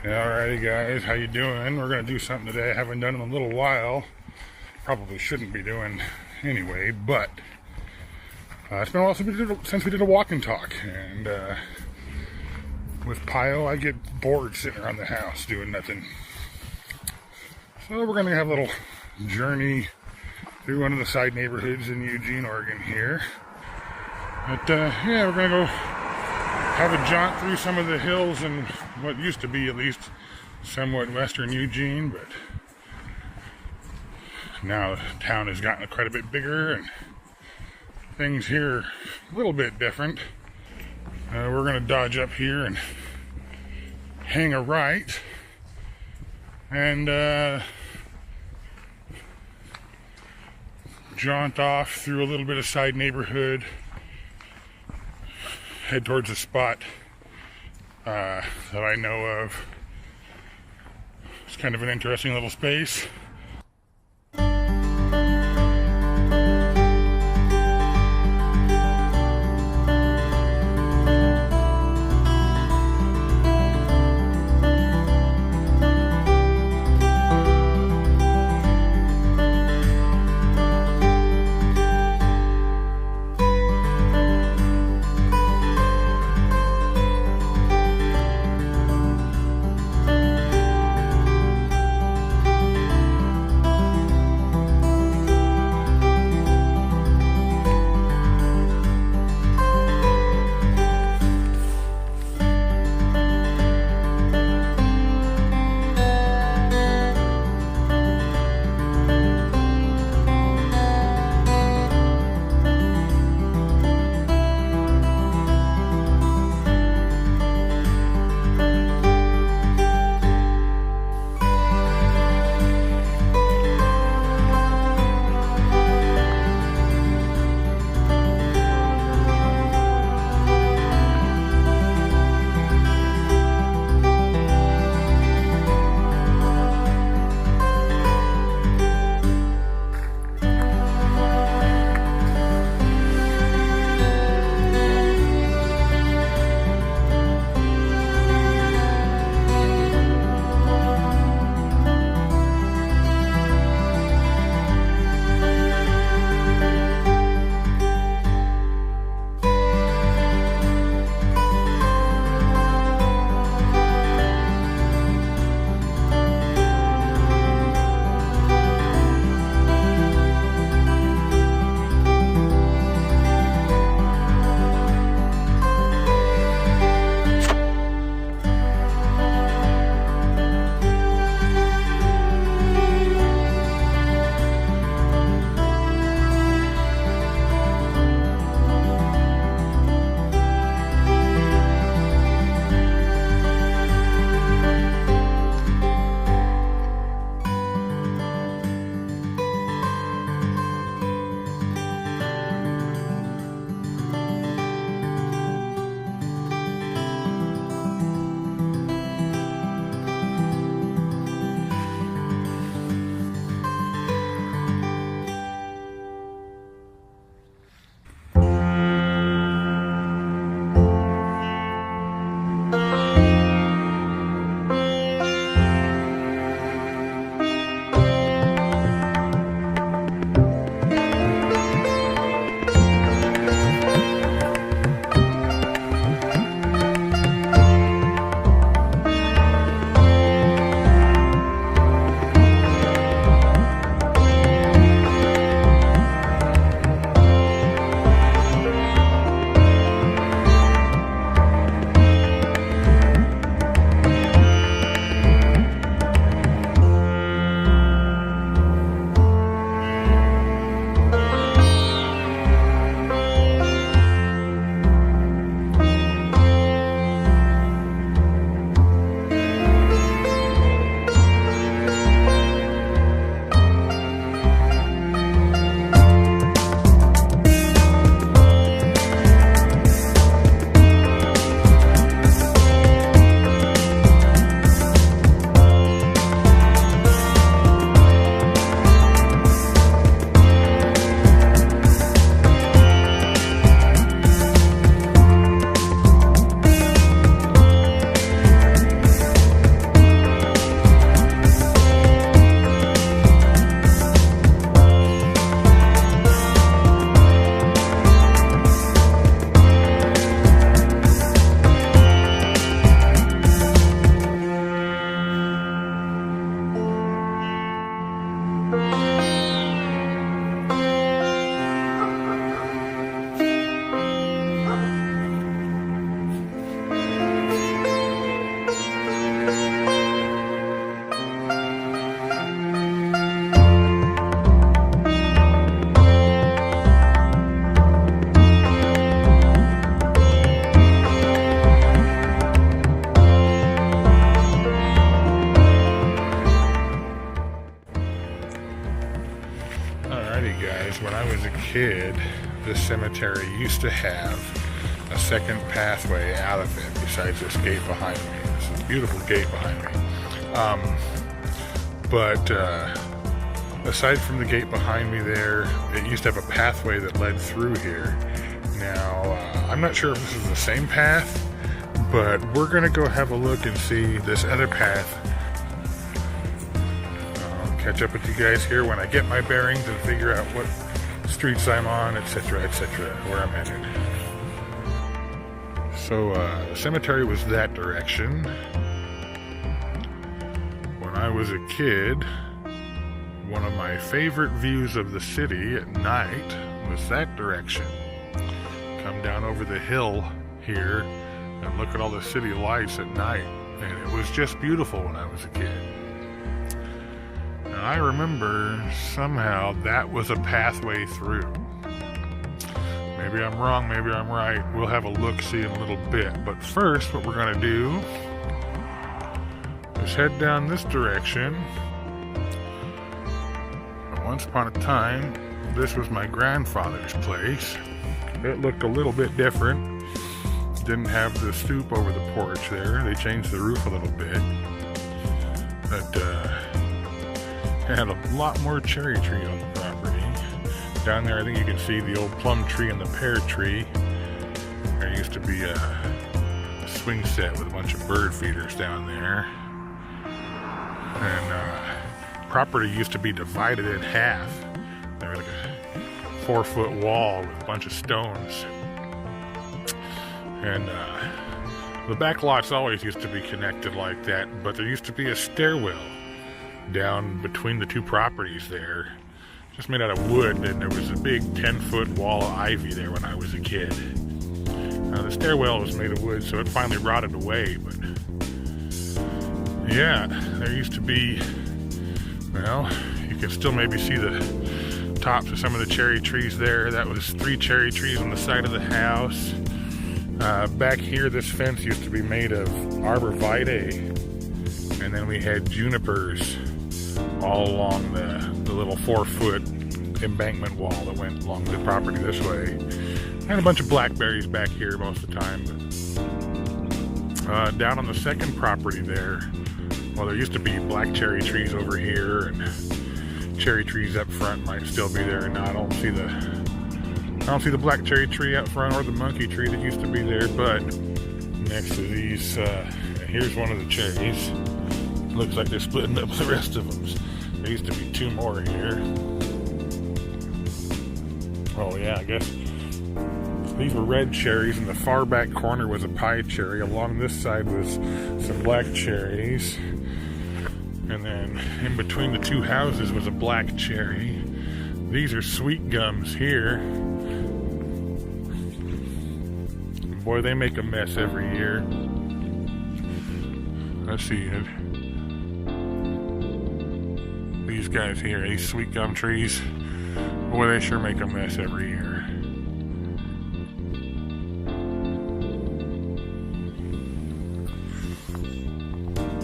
Alrighty guys, how you doing? We're going to do something today I haven't done in a little while. Probably shouldn't be doing anyway, but it's been a while since we did a walk and talk. And with Pio, I get bored sitting around the house doing nothing. So we're going to have a little journey through one of the side neighborhoods in Eugene, Oregon here. But yeah, we're going to go have a jaunt through some of the hills in what used to be at least somewhat western Eugene, but now the town has gotten quite a bit bigger and things here are a little bit different. We're going to dodge up here and hang a right and jaunt off through a little bit of side neighborhood, head towards a spot that I know of. It's kind of an interesting little space. kid, this cemetery used to have a second pathway out of it besides this gate behind me. This is a beautiful gate behind me. But aside from the gate behind me there, it used to have a pathway that led through here. Now, I'm not sure if this is the same path, but we're going to go have a look and see this other path. I'll catch up with you guys here when I get my bearings and figure out what streets I'm on, etc., where I'm headed. So, the cemetery was that direction. When I was a kid, one of my favorite views of the city at night was that direction. Come down over the hill here and look at all the city lights at night, and it was just beautiful when I was a kid. And I remember somehow that was a pathway through. Maybe I'm wrong, maybe I'm right. We'll have a look-see in a little bit. But first, what we're going to do is head down this direction. Once upon a time, this was my grandfather's place. It looked a little bit different. Didn't have the stoop over the porch there. They changed the roof a little bit. But had a lot more cherry trees on the property. Down there, I think you can see the old plum tree and the pear tree. There used to be a swing set with a bunch of bird feeders down there. And property used to be divided in half. There was like a 4-foot wall with a bunch of stones. And the back lots always used to be connected like that, but there used to be a stairwell down between the two properties there, just made out of wood, and there was a big 10-foot wall of ivy there when I was a kid. Now, the stairwell was made of wood, so it finally rotted away, but yeah, there used to be, well, you can still maybe see the tops of some of the cherry trees there. That was 3 cherry trees on the side of the house. Back here, this fence used to be made of arborvitae, and then we had junipers all along the little 4-foot embankment wall that went along the property this way. And a bunch of blackberries back here most of the time. But, down on the second property there, well, there used to be black cherry trees over here, and cherry trees up front might still be there. Now I don't see the black cherry tree out front or the monkey tree that used to be there, but next to these, here's one of the cherries. Looks like they're splitting up the rest of them. There used to be 2 more here. Oh yeah, I guess these were red cherries. In the far back corner was a pie cherry. Along this side was some black cherries. And then in between the 2 houses was a black cherry. These are sweet gums here. Boy, they make a mess every year. Let's see. These guys here, these sweet gum trees, boy, they sure make a mess every year.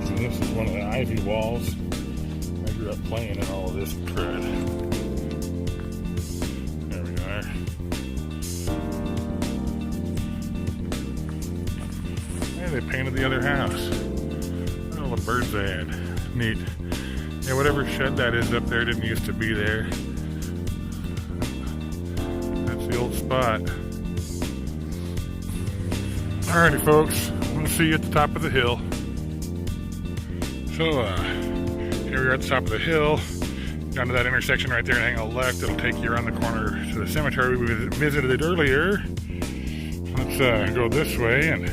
So this is one of the ivy walls. I grew up playing in all of this crud. There we are. And they painted the other house. All the birds they had. Neat. Yeah, whatever shed that is up there didn't used to be there. That's the old spot. Alrighty, folks. We'll see you at the top of the hill. So, here we are at the top of the hill. Down to that intersection right there and hang a left. It'll take you around the corner to the cemetery we visited earlier. Let's go this way and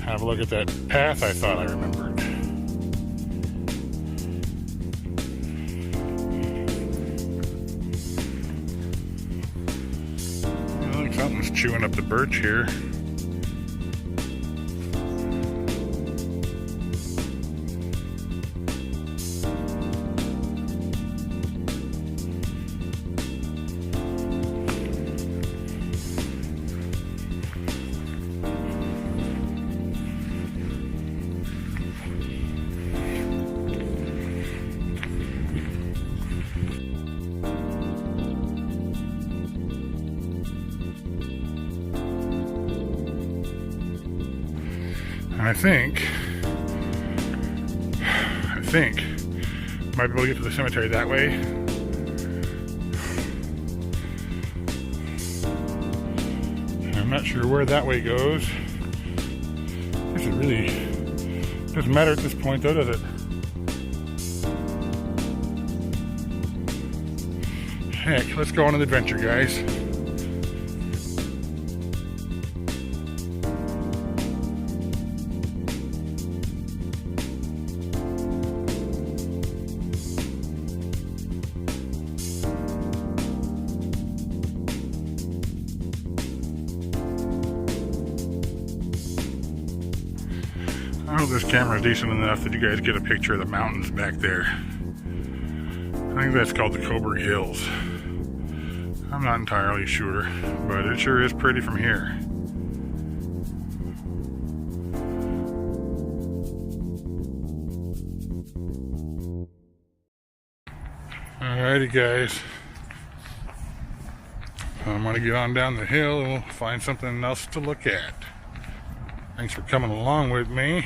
have a look at that path I thought I remembered. Something's chewing up the birch here. I think might be able to get to the cemetery that way. I'm not sure where that way goes. I guess it really doesn't matter at this point though, does it? Heck, let's go on an adventure, guys. I hope this camera is decent enough that you guys get a picture of the mountains back there. I think that's called the Coburg Hills. I'm not entirely sure, but it sure is pretty from here. Alrighty guys, I'm gonna get on down the hill and we'll find something else to look at. Thanks for coming along with me.